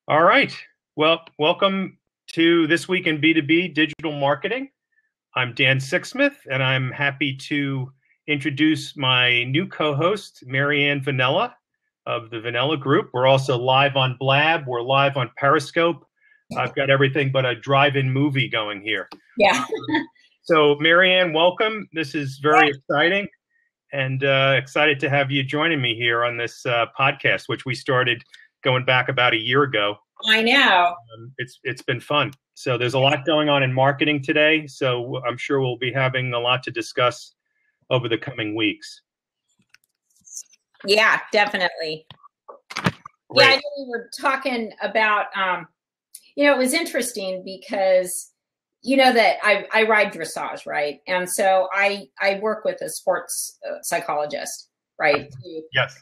All right. Well, welcome to This Week in B2B Digital Marketing. I'm Dan Sixsmith, and I'm happy to introduce my new co-host, Marianne Vanella of the Vanella Group. We're also live on Blab. We're live on Periscope. I've got everything but a drive-in movie going here. Yeah. So, Marianne, welcome. This is very exciting, and excited to have you joining me here on this podcast, which we started going back about a year ago. I know. It's been fun. So there's a lot going on in marketing today. So I'm sure we'll be having a lot to discuss over the coming weeks. Yeah, definitely. Great. Yeah, I know we were talking about, it was interesting because, that I ride dressage, right? And so I work with a sports psychologist, right? Yes.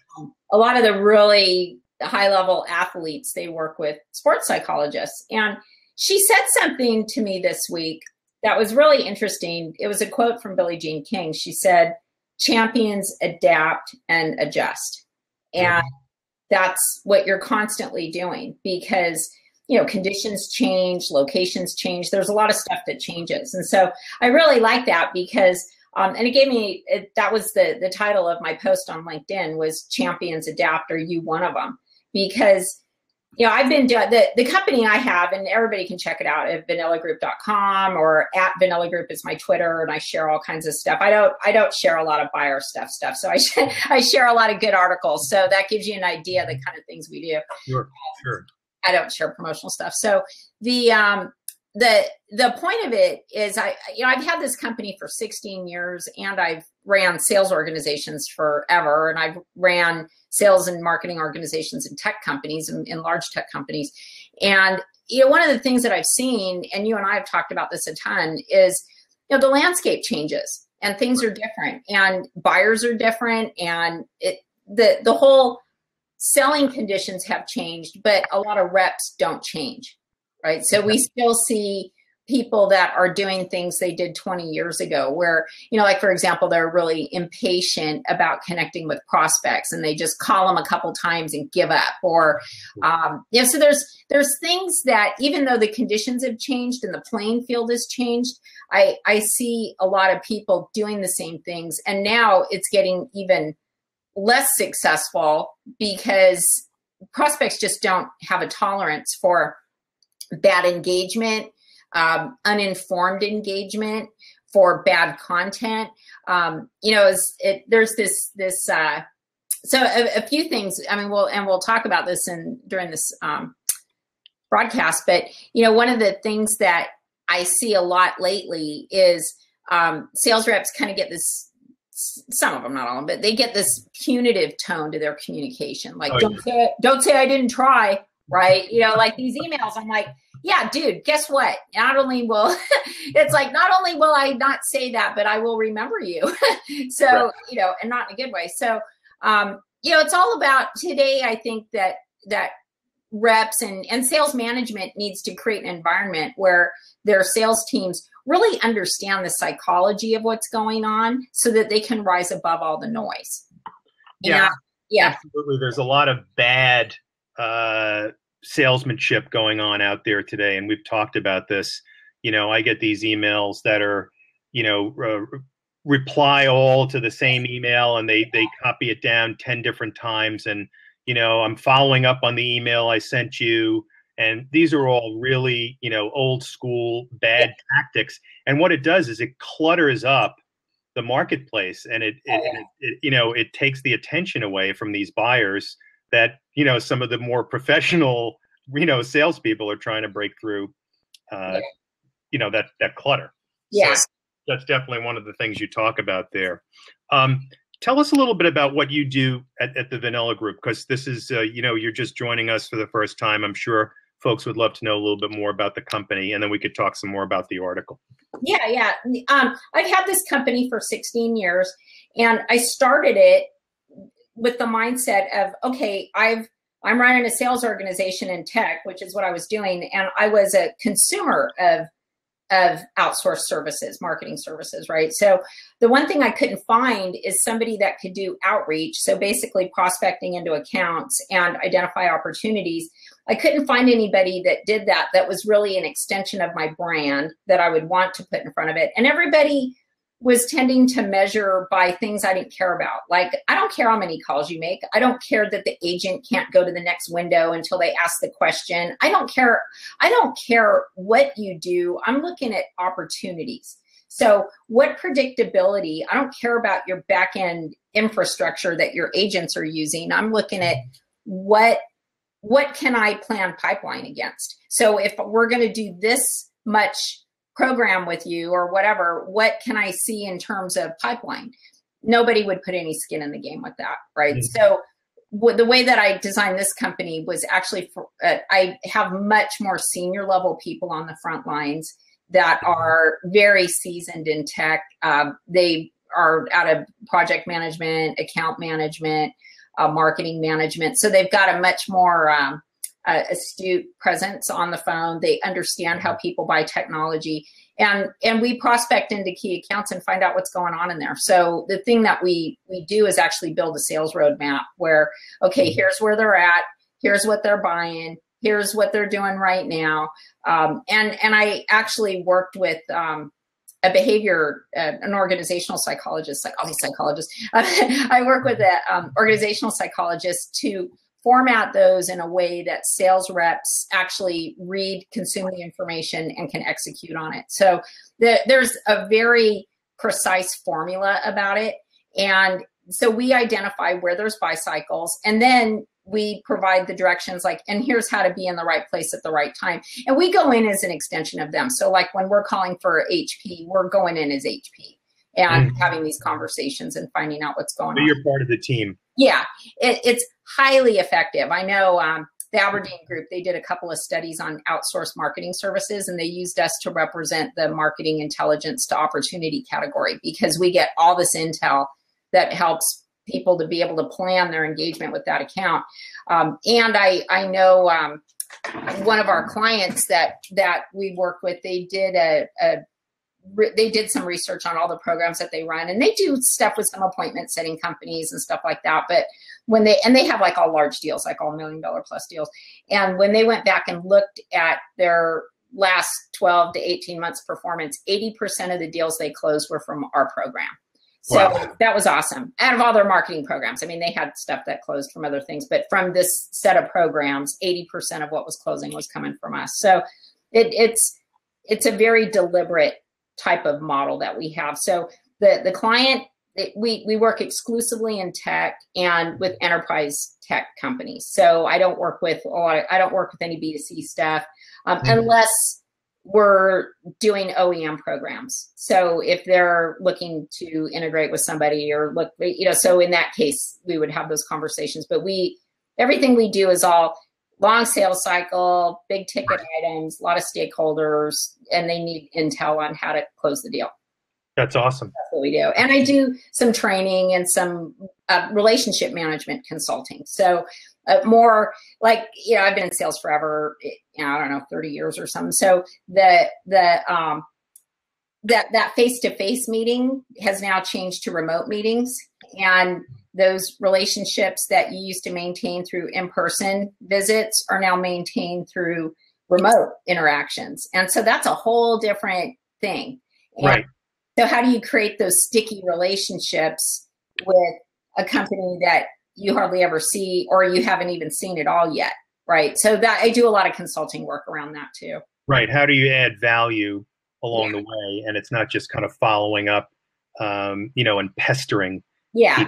A lot of the really high-level athletes, they work with sports psychologists. And she said something to me this week that was really interesting. It was a quote from Billie Jean King. She said, "Champions adapt and adjust." And that's what you're constantly doing because, conditions change, locations change. There's a lot of stuff that changes. And so I really like that because and it gave me, that was the title of my post on LinkedIn was "Champions Adapt, Are You One of Them?" Because, I've been doing, the company I have, and everybody can check it out at vanellagroup.com or at Vanella Group is my Twitter, and I share all kinds of stuff. I don't share a lot of buyer stuff, so I share a lot of good articles. So that gives you an idea of the kind of things we do. Sure. I don't share promotional stuff. So the point of it is I've had this company for 16 years and I've ran sales organizations forever. And I've ran sales and marketing organizations in tech companies and in large tech companies. And, one of the things that I've seen, and you and I have talked about this a ton, is, the landscape changes and things are different and buyers are different and the whole selling conditions have changed, but a lot of reps don't change. Right. So we still see people that are doing things they did 20 years ago where, like, for example, they're really impatient about connecting with prospects and they just call them a couple times and give up or, so there's things that even though the conditions have changed and the playing field has changed, I see a lot of people doing the same things. And now it's getting even less successful because prospects just don't have a tolerance for bad engagement, uninformed engagement, for bad content. There's this. So a few things. I mean, we'll talk about this during this broadcast. But one of the things that I see a lot lately is sales reps kind of get this. Some of them, not all of them, but they get this punitive tone to their communication. Like, don't say I didn't try. Right. Like these emails, I'm like, yeah, dude, guess what? Not only will I not say that, but I will remember you. So, right. And not in a good way. So, it's all about today. I think that reps and sales management needs to create an environment where their sales teams really understand the psychology of what's going on so that they can rise above all the noise. Yeah. Absolutely. There's a lot of bad salesmanship going on out there today. And we've talked about this. I get these emails that are, reply all to the same email and they copy it down 10 different times. And, I'm following up on the email I sent you. And these are all really, old school bad tactics. And what it does is it clutters up the marketplace and it takes the attention away from these buyers that, some of the more professional, salespeople are trying to break through, that clutter. Yeah. So that's definitely one of the things you talk about there. Tell us a little bit about what you do at the Vanella Group, because this is, you're just joining us for the first time. I'm sure folks would love to know a little bit more about the company, and then we could talk some more about the article. Yeah. I've had this company for 16 years, and I started it with the mindset of, okay, I'm running a sales organization in tech, which is what I was doing, and I was a consumer of outsourced services, marketing services, right? So the one thing I couldn't find is somebody that could do outreach. So basically prospecting into accounts and identify opportunities. I couldn't find anybody that did that, that was really an extension of my brand that I would want to put in front of it. And everybody was tending to measure by things I didn't care about. Like, I don't care how many calls you make. I don't care that the agent can't go to the next window until they ask the question. I don't care what you do. I'm looking at opportunities. So what predictability, I don't care about your back end infrastructure that your agents are using. I'm looking at what can I plan pipeline against? So if we're going to do this much program with you or whatever, what can I see in terms of pipeline? Nobody would put any skin in the game with that, right? Mm-hmm. So the way that I designed this company was actually, I have much more senior level people on the front lines that are very seasoned in tech. They are out of project management, account management, marketing management. So they've got a much more astute presence on the phone. They understand how people buy technology, and we prospect into key accounts and find out what's going on in there. So the thing that we do is actually build a sales roadmap where, okay, here's where they're at, here's what they're buying, here's what they're doing right now. And I actually worked with a behavior, an organizational psychologist, like all these psychologists. I work with an organizational psychologist to format those in a way that sales reps actually read, consume the information, and can execute on it. So there's a very precise formula about it. And so we identify where there's buy cycles, and then we provide the directions like, and here's how to be in the right place at the right time. And we go in as an extension of them. So like when we're calling for HP, we're going in as HP and having these conversations and finding out what's going on. You're part of the team. Yeah, it's highly effective. I know the Aberdeen Group, they did a couple of studies on outsourced marketing services, and they used us to represent the marketing intelligence to opportunity category because we get all this intel that helps people to be able to plan their engagement with that account. And I know one of our clients that we work with, they did some research on all the programs that they run, and they do stuff with some appointment setting companies and stuff like that. But when they have like all large deals, like all $1 million plus deals. And when they went back and looked at their last 12 to 18 months performance, 80% of the deals they closed were from our program. So wow. That was awesome. Out of all their marketing programs, I mean, they had stuff that closed from other things, but from this set of programs, 80% of what was closing was coming from us. So it's a very deliberate type of model that we have. So the client, we work exclusively in tech and with enterprise tech companies. So I don't work with any B2C stuff unless we're doing OEM programs. So if they're looking to integrate with somebody or look, so in that case, we would have those conversations. But everything we do is all long sales cycle, big ticket items, a lot of stakeholders, and they need intel on how to close the deal. That's awesome. That's what we do. And I do some training and some relationship management consulting. So more like, I've been in sales forever, I don't know, 30 years or something. So that face-to-face meeting has now changed to remote meetings, and those relationships that you used to maintain through in-person visits are now maintained through remote interactions. And so that's a whole different thing. And right. So how do you create those sticky relationships with a company that you hardly ever see, or you haven't even seen it all yet, right? So that I do a lot of consulting work around that too. Right. How do you add value along the way? And it's not just kind of following up, and pestering. Yeah.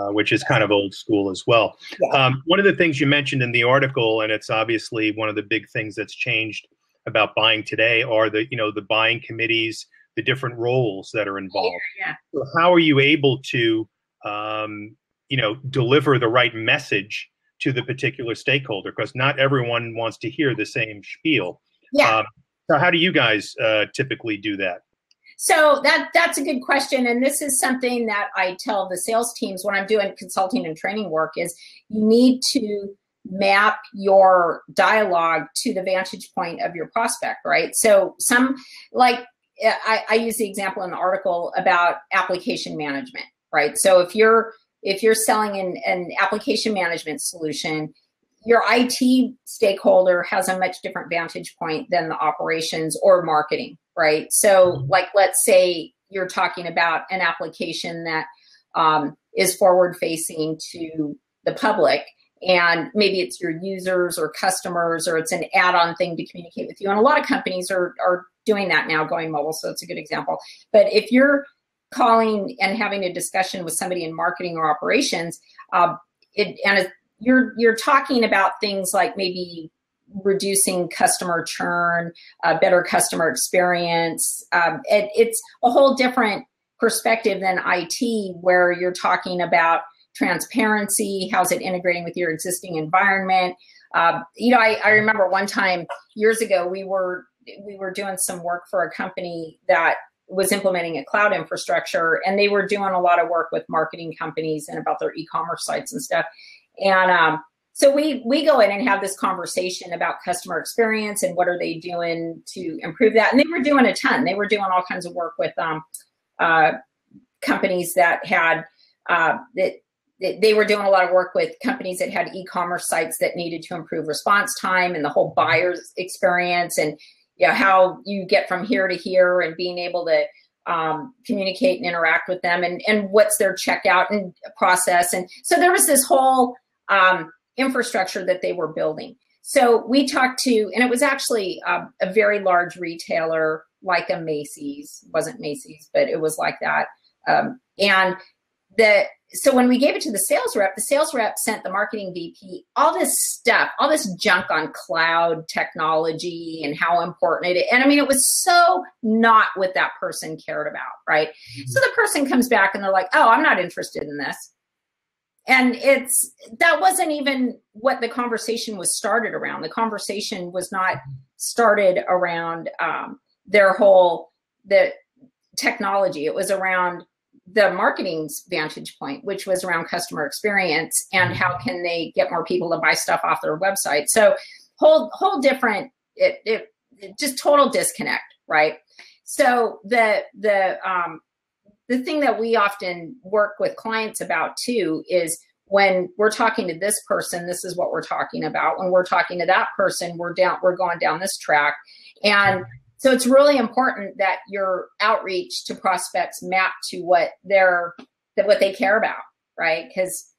Which is kind of old school as well. Yeah. One of the things you mentioned in the article, and it's obviously one of the big things that's changed about buying today, are the buying committees, the different roles that are involved. Yeah. So how are you able to, deliver the right message to the particular stakeholder? Because not everyone wants to hear the same spiel. Yeah. So how do you guys typically do that? So that's a good question. And this is something that I tell the sales teams when I'm doing consulting and training work is you need to map your dialogue to the vantage point of your prospect, right? So I use the example in the article about application management, right? So if you're selling an application management solution, your IT stakeholder has a much different vantage point than the operations or marketing, right? So like, let's say you're talking about an application that is forward facing to the public, and maybe it's your users or customers, or it's an add-on thing to communicate with you. And a lot of companies are doing that now, going mobile, so it's a good example. But if you're calling and having a discussion with somebody in marketing or operations, you're talking about things like maybe reducing customer churn, better customer experience. It's a whole different perspective than IT, where you're talking about transparency, how's it integrating with your existing environment. I remember one time years ago, we were doing some work for a company that was implementing a cloud infrastructure, and they were doing a lot of work with marketing companies and about their e-commerce sites and stuff. And so we go in and have this conversation about customer experience and what are they doing to improve that. And they were doing a ton. They were doing all kinds of work with companies that had they were doing a lot of work with companies that had e-commerce sites that needed to improve response time and the whole buyer's experience, and how you get from here to here, and being able to communicate and interact with them, and what's their checkout and process. And so there was this whole infrastructure that they were building. So we talked to, and it was actually a very large retailer, like a Macy's. It wasn't Macy's, but it was like that. So when we gave it to the sales rep sent the marketing VP all this stuff, all this junk on cloud technology and how important it is. And I mean, it was so not what that person cared about, right? Mm-hmm. So the person comes back and they're like, oh, I'm not interested in this. And that wasn't even what the conversation was started around. The conversation was not started around the technology. It was around the marketing's vantage point, which was around customer experience and how can they get more people to buy stuff off their website. So whole different, it just total disconnect, right? So the thing that we often work with clients about too is, when we're talking to this person, this is what we're talking about. When we're talking to that person, we're going down this track. And so it's really important that your outreach to prospects map to what they care about, right? Because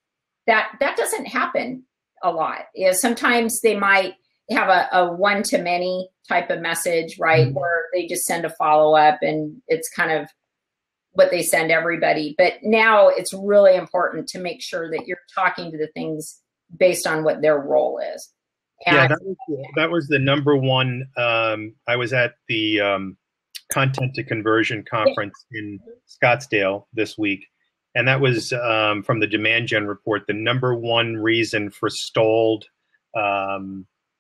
that doesn't happen a lot. Sometimes they might have a one-to-many type of message, right? Mm-hmm. Where they just send a follow-up, and it's kind of what they send everybody. But now it's really important to make sure that you're talking to the things based on what their role is. And yeah, that was the number one. I was at the Content to Conversion conference in Scottsdale this week, and that was from the Demand Gen report. The number one reason for stalled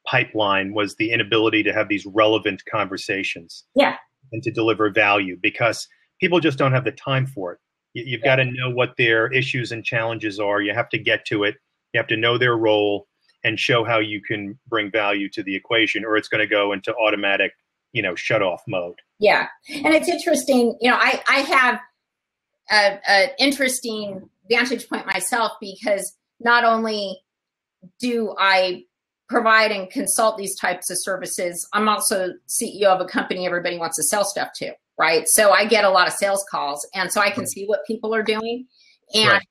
pipeline was the inability to have these relevant conversations, and to deliver value, because people just don't have the time for it. You've got to know what their issues and challenges are. You have to get to it. You have to know their role and show how you can bring value to the equation, or it's going to go into automatic, shut off mode. Yeah. And it's interesting, I have an interesting vantage point myself, because not only do I provide and consult these types of services, I'm also CEO of a company everybody wants to sell stuff to, right? So I get a lot of sales calls, and so I can see what people are doing. And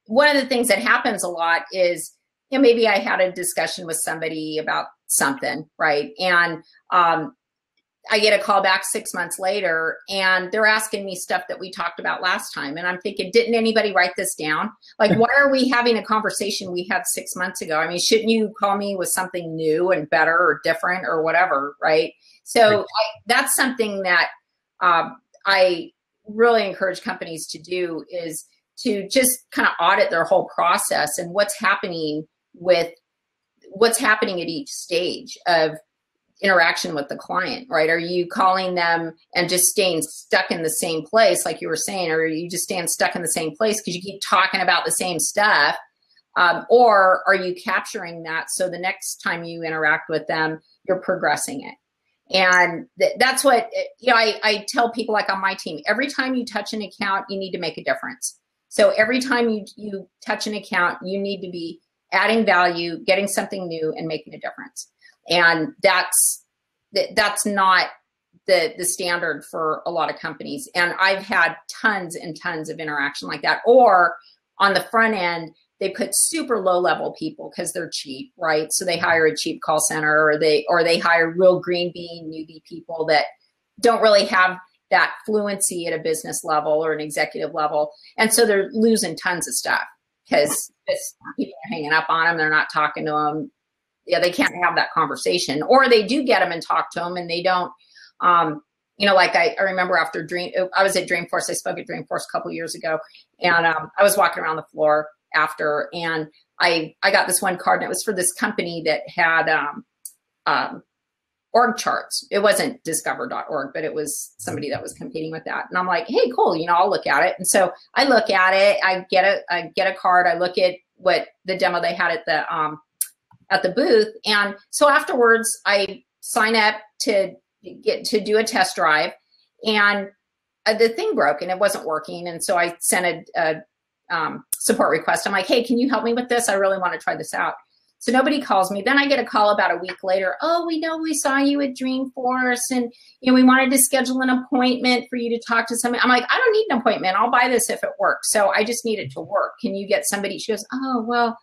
one of the things that happens a lot is, maybe I had a discussion with somebody about something, right? And I get a call back 6 months later, and they're asking me stuff that we talked about last time. And I'm thinking, didn't anybody write this down? Like, why are we having a conversation we had 6 months ago? I mean, shouldn't you call me with something new and better or different or whatever, right? So that's something that I really encourage companies to do, is to just kind of audit their whole process and what's happening at each stage of interaction with the client, right? Are you calling them and just staying stuck in the same place, like you were saying, or are you just staying stuck in the same place because you keep talking about the same stuff? Or are you capturing that so the next time you interact with them, you're progressing it? And that's what, I tell people like on my team, every time you touch an account, you need to make a difference. So every time you touch an account, you need to be adding value, getting something new, and making a difference. And that's not the standard for a lot of companies. And I've had tons and tons of interaction like that. Or on the front end, they put super low level people because they're cheap, right? So they hire a cheap call center, or they hire real green bean newbie people that don't really have that fluency at a business level or an executive level. And so they're losing tons of stuff because people are hanging up on them. They're not talking to them. Yeah, they can't have that conversation, or they do get them and talk to them and they don't, like I remember after I was at Dreamforce. I spoke at Dreamforce a couple of years ago, and I was walking around the floor after, and I got this one card, and it was for this company that had org charts. It wasn't discover.org, but it was somebody that was competing with that. And I'm like, hey, cool, I'll look at it. And so I look at it, I get a card, I look at what the demo they had at the booth. And so afterwards I sign up to do a test drive, and the thing broke and it wasn't working. And so I sent a support request. I'm like, hey, can you help me with this? I really want to try this out. So nobody calls me. Then I get a call about a week later. Oh, we know we saw you at Dreamforce, and we wanted to schedule an appointment for you to talk to somebody. I'm like, I don't need an appointment. I'll buy this if it works. So I just need it to work. Can you get somebody? She goes, oh, well,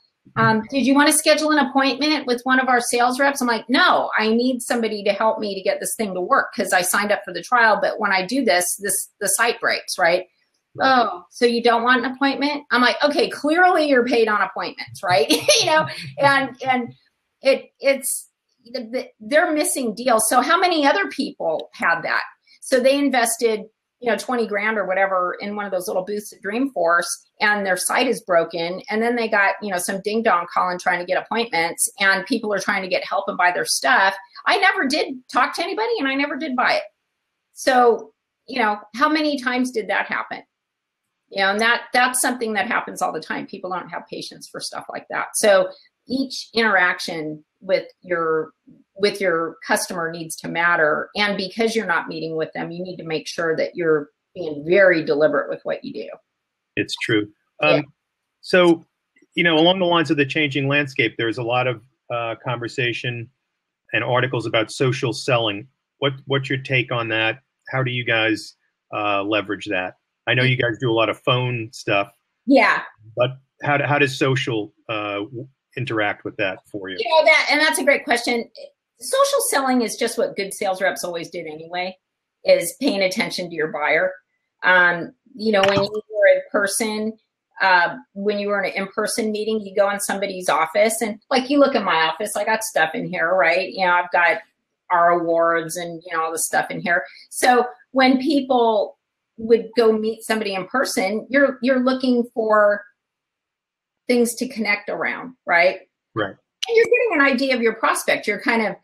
did you want to schedule an appointment with one of our sales reps? I'm like, no, I need somebody to help me to get this thing to work because I signed up for the trial. But when I do the site breaks, right? Oh, so you don't want an appointment? I'm like, okay, clearly you're paid on appointments, right? And they're missing deals. So how many other people had that? So they invested, 20 grand or whatever in one of those little booths at Dreamforce, and their site is broken. And then they got, some ding dong calling trying to get appointments, and people are trying to get help and buy their stuff. I never did talk to anybody, and I never did buy it. So, how many times did that happen? And that's something that happens all the time. People don't have patience for stuff like that. So each interaction with your customer needs to matter. And because you're not meeting with them, you need to make sure that you're being very deliberate with what you do. It's true. So, along the lines of the changing landscape, there's a lot of conversation and articles about social selling. What's your take on that? How do you guys leverage that? I know you guys do a lot of phone stuff. Yeah. But how does social interact with that for you? That's a great question. Social selling is just what good sales reps always did anyway, is paying attention to your buyer. When you were in person, when you were in an in-person meeting, you go in somebody's office, and like you look at my office, I got stuff in here, right? I've got our awards and all the stuff in here. So when people would go meet somebody in person, you're looking for things to connect around, right? Right. And you're getting an idea of your prospect. You're kind of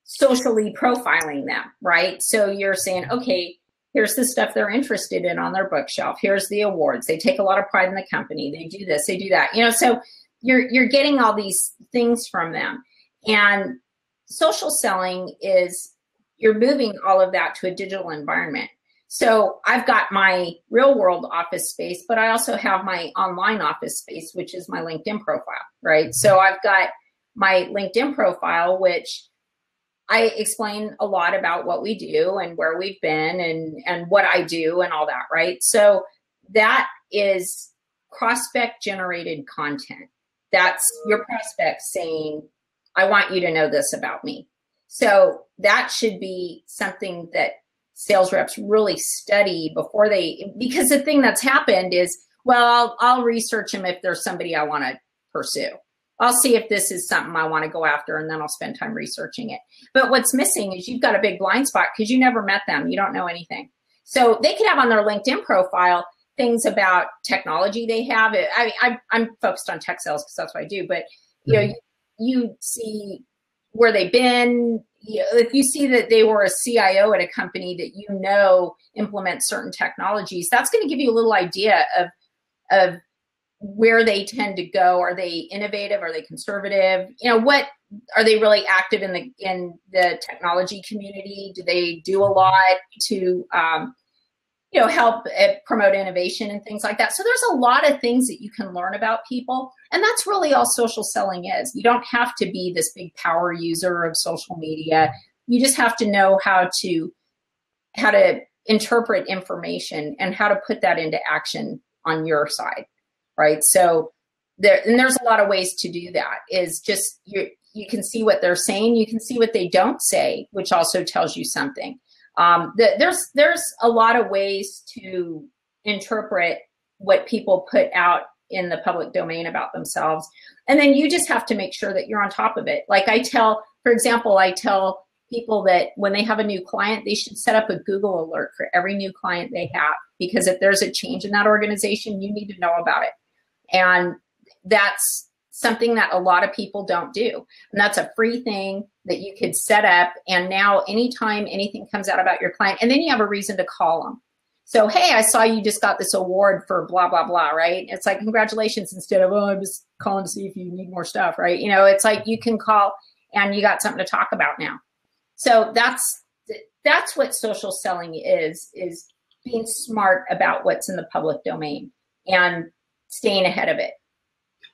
socially profiling them, right? So you're saying, okay, here's the stuff they're interested in on their bookshelf. Here's the awards. They take a lot of pride in the company. They do this, they do that. So you're getting all these things from them. And social selling is you're moving all of that to a digital environment. So I've got my real world office space, but I also have my online office space, which is my LinkedIn profile, right? So I've got my LinkedIn profile, which I explain a lot about what we do and where we've been and what I do and all that, right? So that is prospect generated content. That's your prospect saying, I want you to know this about me. So that should be something that sales reps really study before because the thing that's happened is, well, I'll research them if there's somebody I want to pursue. I'll see if this is something I want to go after, and then I'll spend time researching it. But what's missing is you've got a big blind spot because you never met them. You don't know anything. So they could have on their LinkedIn profile things about technology they have. I'm focused on tech sales because that's what I do. But you see where they've been. If you see that they were a CIO at a company that implements certain technologies, that's going to give you a little idea of where they tend to go. Are they innovative? Are they conservative? What are they really active in the technology community? Do they do a lot to help promote innovation and things like that? So there's a lot of things that you can learn about people, and that's really all social selling is. You don't have to be this big power user of social media. You just have to know how to interpret information and how to put that into action on your side, right? So there's a lot of ways to do that. Is just you can see what they're saying, you can see what they don't say, which also tells you something. There's a lot of ways to interpret what people put out in the public domain about themselves. And then you just have to make sure that you're on top of it. Like for example, I tell people that when they have a new client, they should set up a Google alert for every new client they have, because if there's a change in that organization, you need to know about it. And that's something that a lot of people don't do. And that's a free thing that you could set up. And now anytime anything comes out about your client, and then you have a reason to call them. So, hey, I saw you just got this award for blah, blah, blah, right? It's like, congratulations, instead of, I'm just calling to see if you need more stuff, right? It's like you can call and you got something to talk about now. So that's what social selling is being smart about what's in the public domain and staying ahead of it.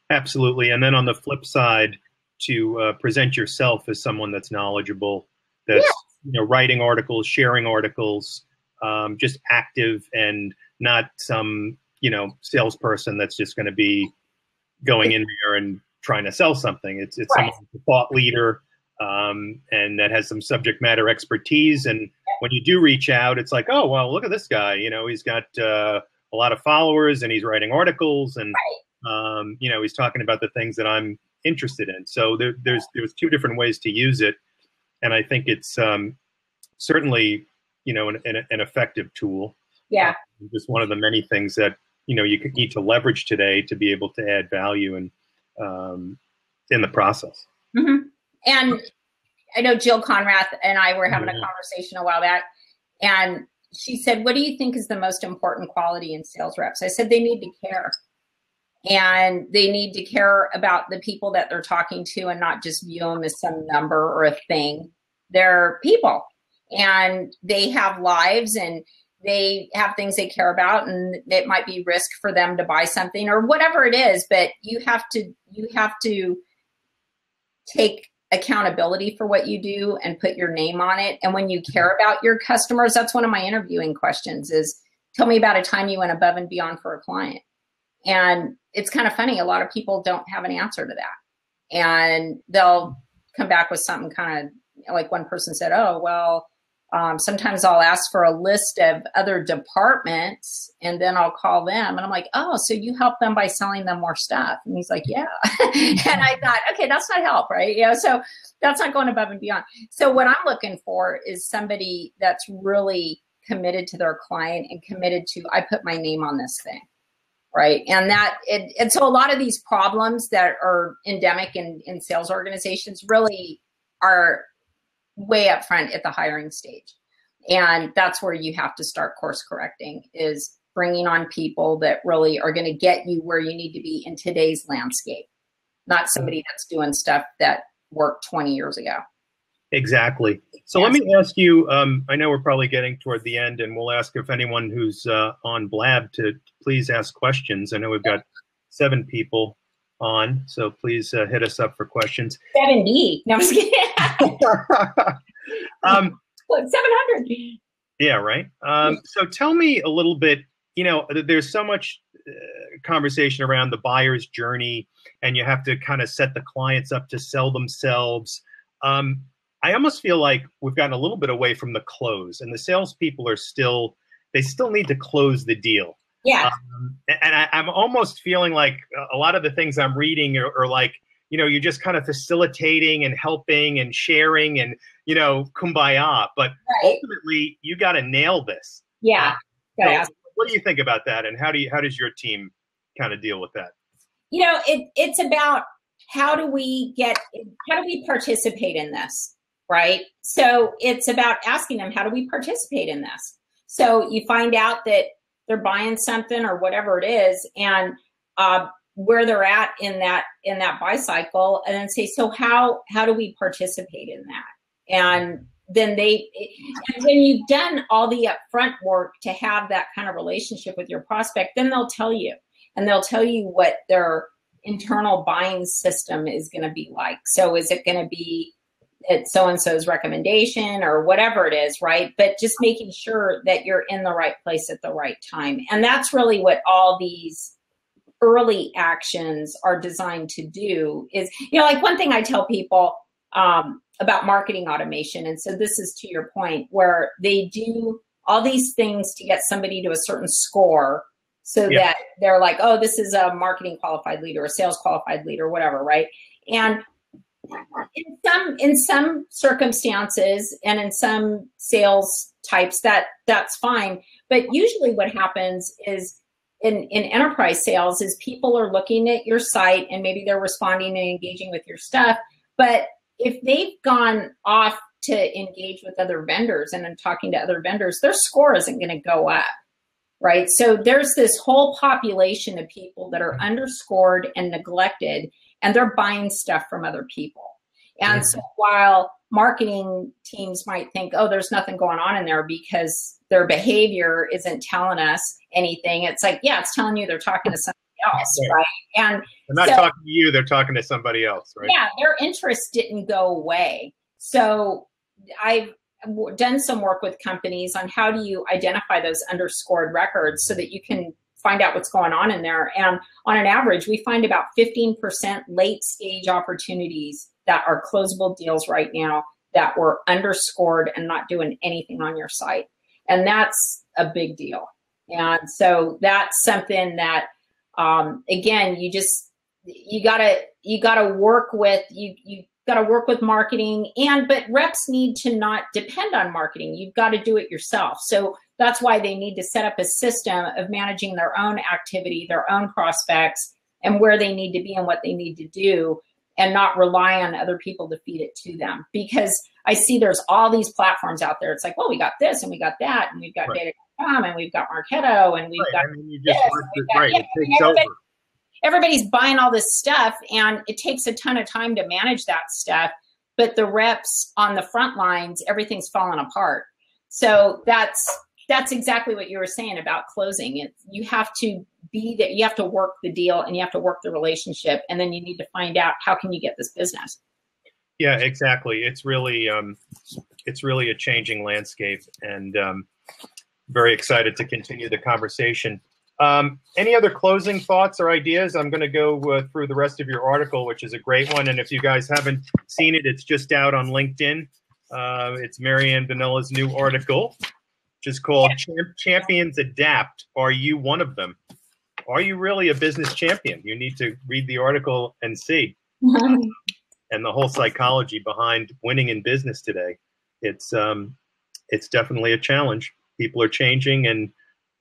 Absolutely. And then on the flip side, to present yourself as someone that's knowledgeable, that's writing articles, sharing articles, just active and not some salesperson that's just going to be going in there and trying to sell something. It's right. Someone who's a thought leader and that has some subject matter expertise. And when you do reach out, it's like, oh, well, look at this guy. He's got a lot of followers and he's writing articles and he's talking about the things that I'm interested in. So there's two different ways to use it, and I think it's certainly an effective tool. Yeah, just one of the many things that you could need to leverage today to be able to add value in the process. Mm-hmm. And I know Jill Conrath and I were having a conversation a while back, and she said, "What do you think is the most important quality in sales reps?" I said, "They need to care." And they need to care about the people that they're talking to and not just view them as some number or a thing. They're people and they have lives and they have things they care about, and it might be risk for them to buy something or whatever it is, but you have to take accountability for what you do and put your name on it. And when you care about your customers, that's one of my interviewing questions is, tell me about a time you went above and beyond for a client. And it's kind of funny. A lot of people don't have an answer to that. And they'll come back with something kind of like one person said, oh, well, sometimes I'll ask for a list of other departments and then I'll call them. And I'm like, oh, so you help them by selling them more stuff. And he's like, yeah. And I thought, okay, that's not help, right? So that's not going above and beyond. So what I'm looking for is somebody that's really committed to their client and committed to, I put my name on this thing. Right. And so a lot of these problems that are endemic in sales organizations really are way up front at the hiring stage. And that's where you have to start course correcting, is bringing on people that really are going to get you where you need to be in today's landscape, not somebody that's doing stuff that worked 20 years ago. Exactly. So let me ask you, I know we're probably getting toward the end, and we'll ask if anyone who's on Blab to please ask questions. I know we've got 7 people on, so please hit us up for questions. 70. No, I'm just kidding. 700. Yeah, right. So tell me a little bit, there's so much conversation around the buyer's journey, and you have to kind of set the clients up to sell themselves. I almost feel like we've gotten a little bit away from the close, and the salespeople they still need to close the deal. Yeah. And I'm almost feeling like a lot of the things I'm reading are like, you're just kind of facilitating and helping and sharing and, kumbaya. But ultimately, you got to nail this. Yeah. So what do you think about that? And how does your team kind of deal with that? It's about how do we participate in this? Right. So it's about asking them, how do we participate in this? So you find out that they're buying something or whatever it is. And where they're at in that buy cycle, and then say, so how do we participate in that? And then when you've done all the upfront work to have that kind of relationship with your prospect, then they'll tell you, and they'll tell you what their internal buying system is going to be like. So is it going to be at so-and-so's recommendation or whatever it is, right? But just making sure that you're in the right place at the right time. And that's really what all these early actions are designed to do is, like one thing I tell people about marketing automation, and so this is to your point, where they do all these things to get somebody to a certain score so that they're like, oh, this is a marketing qualified leader, a sales qualified leader, whatever, right? And in some circumstances and in some sales types, that's fine. But usually what happens is in enterprise sales is people are looking at your site and maybe they're responding and engaging with your stuff. But if they've gone off to engage with other vendors and then talking to other vendors, their score isn't going to go up, right? So there's this whole population of people that are underscored and neglected, and they're buying stuff from other people. And so while marketing teams might think, oh, there's nothing going on in there because their behavior isn't telling us anything, it's like, yeah, it's telling you they're talking to somebody else, right? And they're not talking to you, they're talking to somebody else, right? Yeah, their interest didn't go away. So I've done some work with companies on how do you identify those underscored records so that you can find out what's going on in there. And on an average, we find about 15% late stage opportunities that are closable deals right now that were underscored and not doing anything on your site. And that's a big deal. And so that's something that, again, you gotta work with, you gotta work with marketing, but reps need to not depend on marketing. You've got to do it yourself. So that's why they need to set up a system of managing their own activity, their own prospects, and where they need to be and what they need to do, and not rely on other people to feed it to them. Because I see there's all these platforms out there. It's like, well, we got this and we got that, and we've got Data.com and we've got Marketo and we've got everybody's buying all this stuff, and it takes a ton of time to manage that stuff. But the reps on the front lines, everything's falling apart. So that's exactly what you were saying about closing. You have to be that. You have to work the deal and you have to work the relationship, and then you need to find out how can you get this business. Yeah, exactly. It's really a changing landscape, and very excited to continue the conversation. Any other closing thoughts or ideas? I'm going to go through the rest of your article, which is a great one. And if you guys haven't seen it, it's just out on LinkedIn. It's Marianne Vanella's new article, which is called Champions Adapt. Are you one of them? Are you really a business champion? You need to read the article and see. And the whole psychology behind winning in business today. It's definitely a challenge. People are changing, and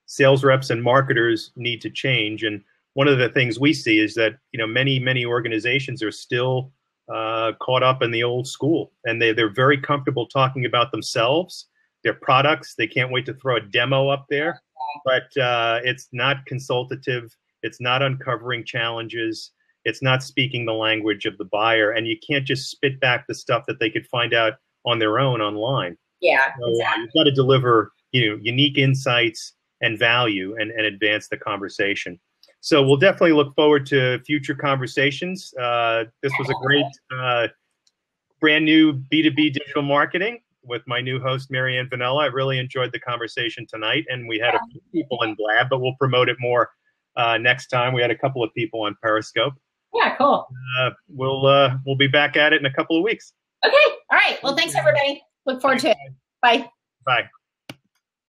sales reps and marketers need to change. And one of the things we see is that, many organizations are still caught up in the old school, and they're very comfortable talking about themselves, their products. They can't wait to throw a demo up there, but it's not consultative. It's not uncovering challenges. It's not speaking the language of the buyer, and you can't just spit back the stuff that they could find out on their own online. Yeah, so, exactly. You've got to deliver, unique insights and value, and advance the conversation. So we'll definitely look forward to future conversations. This was a great brand new B2B digital marketing with my new host, Marianne Vanella. I really enjoyed the conversation tonight, and we had a few people in Blab, but we'll promote it more next time. We had a couple of people on Periscope. Yeah, cool. We'll be back at it in a couple of weeks. Okay. All right. Well, thanks, everybody. Look forward to it. Bye. Bye.